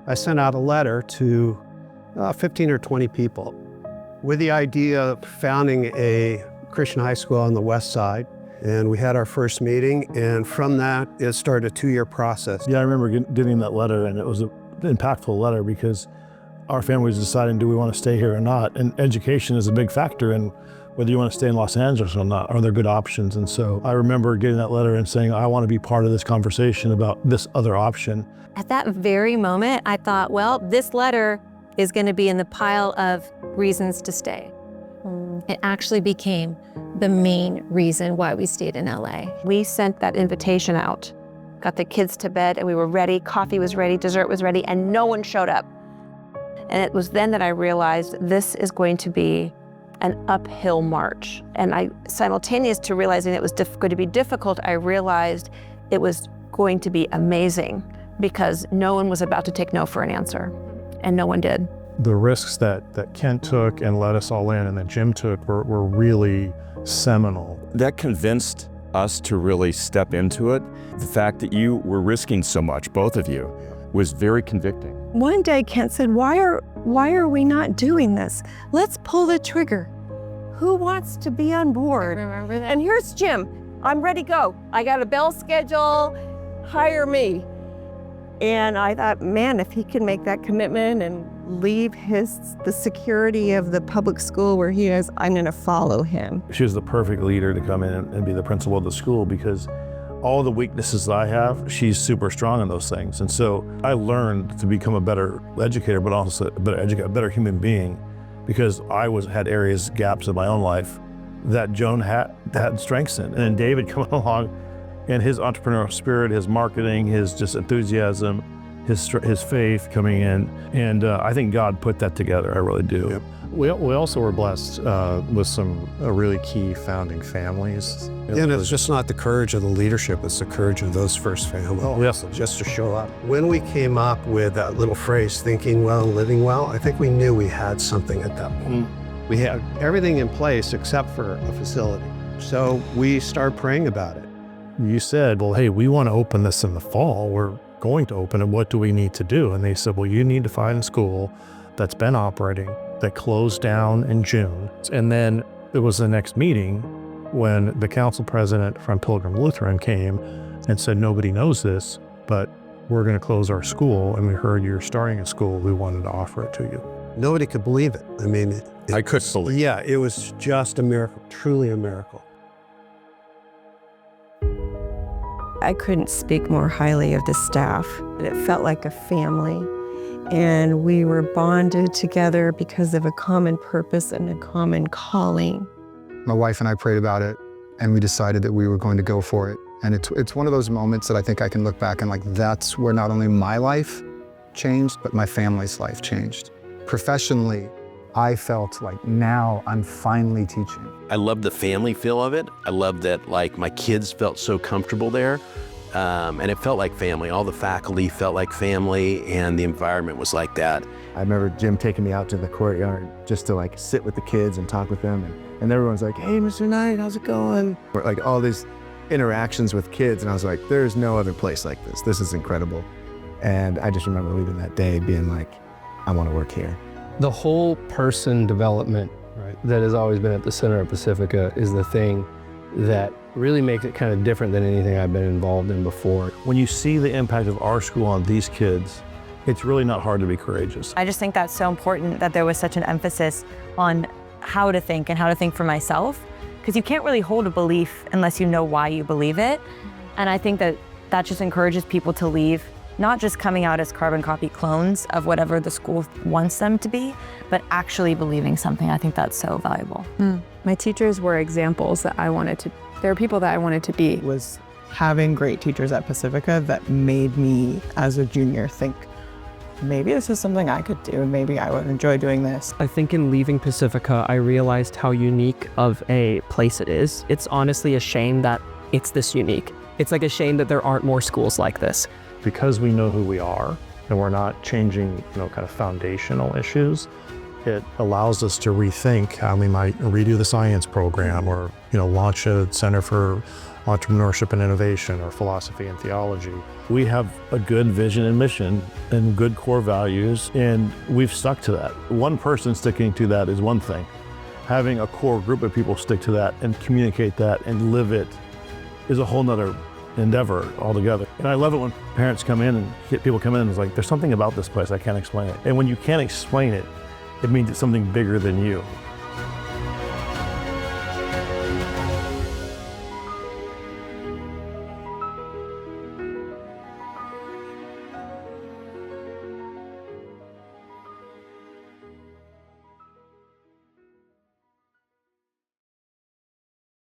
I sent out a letter to 15 or 20 people with the idea of founding a Christian high school on the west side. And we had our first meeting, and from that, it started a 2-year process. Yeah, I remember getting that letter, and it was an impactful letter because our family was deciding, do we want to stay here or not? And education is a big factor in whether you want to stay in Los Angeles or not. Are there good options? And so I remember getting that letter and saying, I want to be part of this conversation about this other option. At that very moment, I thought, well, this letter is going to be in the pile of reasons to stay. It actually became the main reason why we stayed in LA. We sent that invitation out, got the kids to bed, and we were ready. Coffee was ready, dessert was ready, and no one showed up. And it was then that I realized this is going to be an uphill march. And I, simultaneous to realizing it was going to be difficult, I realized it was going to be amazing because no one was about to take no for an answer, and no one did. The risks that Kent took and let us all in and that Jim took were really seminal. That convinced us to really step into it. The fact that you were risking so much, both of you, was very convicting. One day Kent said, why are we not doing this? Let's pull the trigger. Who wants to be on board? Remember that? And here's Jim. I'm ready to go. I got a bell schedule. Hire me. And I thought, man, if he can make that commitment and leave the security of the public school where he is, I'm going to follow him. She was the perfect leader to come in and be the principal of the school because all the weaknesses that I have, she's super strong in those things. And so I learned to become a better educator, but also a better human being, because I had gaps in my own life that Joan had strengths in. And then David coming along and his entrepreneurial spirit, his marketing, his just enthusiasm, his faith coming in. And I think God put that together, I really do. Yep. We also were blessed with some really key founding families. And it's just not the courage of the leadership, it's the courage of those first families. Oh, yes. Just to show up. When we came up with that little phrase, thinking well, living well, I think we knew we had something at that point. We had everything in place except for a facility. So we started praying about it. You said, well, hey, we want to open this in the fall. We're going to open it. What do we need to do? And they said, well, you need to find a school that's been operating, that closed down in June. And then it was the next meeting when the council president from Pilgrim Lutheran came and said, nobody knows this, but we're going to close our school. And we heard you're starting a school. We wanted to offer it to you. Nobody could believe it. I mean, I couldn't believe it. Yeah, it was just a miracle, truly a miracle. I couldn't speak more highly of the staff. It felt like a family. And we were bonded together because of a common purpose and a common calling. My wife and I prayed about it, and we decided that we were going to go for it. And it's one of those moments that I think I can look back and like, that's where not only my life changed, but my family's life changed. Professionally, I felt like now I'm finally teaching. I love the family feel of it. I love that like my kids felt so comfortable there. And it felt like family. All the faculty felt like family, and the environment was like that. I remember Jim taking me out to the courtyard just to like sit with the kids and talk with them. And everyone's like, hey, Mr. Knight, how's it going? Like all these interactions with kids. And I was like, there's no other place like this. This is incredible. And I just remember leaving that day being like, I want to work here. The whole person development, right, that has always been at the center of Pacifica is the thing that really makes it kind of different than anything I've been involved in before. When you see the impact of our school on these kids, it's really not hard to be courageous. I just think that's so important that there was such an emphasis on how to think and how to think for myself, because you can't really hold a belief unless you know why you believe it. And I think that just encourages people to leave, not just coming out as carbon copy clones of whatever the school wants them to be, but actually believing something. I think that's so valuable. My teachers were examples that there were people that I wanted to be. Was having great teachers at Pacifica that made me, as a junior, think, maybe this is something I could do. Maybe I would enjoy doing this. I think in leaving Pacifica, I realized how unique of a place it is. It's honestly a shame that it's this unique. It's like a shame that there aren't more schools like this. Because we know who we are and we're not changing, kind of foundational issues, it allows us to rethink how we might redo the science program or, launch a center for entrepreneurship and innovation or philosophy and theology. We have a good vision and mission and good core values, and we've stuck to that. One person sticking to that is one thing. Having a core group of people stick to that and communicate that and live it is a whole nother endeavor altogether. And I love it when parents come in and people come in and it's like, there's something about this place, I can't explain it. And when you can't explain it, it means it's something bigger than you.